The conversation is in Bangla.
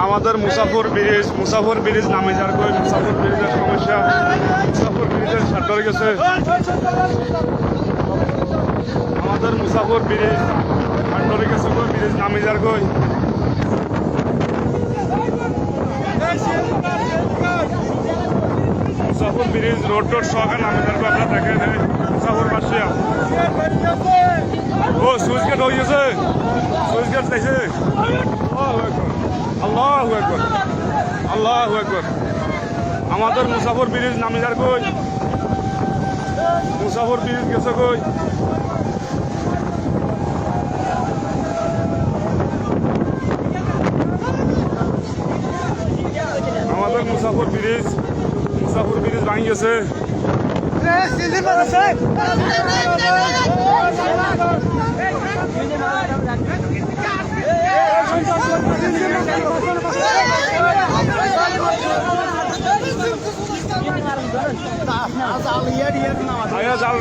আমাদের মুসাফর ব্রিজ নামে যার কই মুসাফর ব্রিজের সমস্যা মুসাফর ব্রিজের সার ধরে গেছে আমাদের মুসাফর ব্রিজ সার ধরে গেছে কই ব্রিজ নামে যার কই মুসাফর ব্রিজ রোড সহকার নামে যার কই আপনারা দেখেন মুসাফর বাসিয়া ও সুইচ গেট হয়ে গেছে সুইচ গেট দেখছে আল্লাহু আকবার আল্লাহু আকবার আমাদের মুসাফর ব্রিজ নামে যার কই মুসাফর ব্রিজ গেছে কই আমাদের মুসাফর ব্রিজ ভাঙি গেছে জাল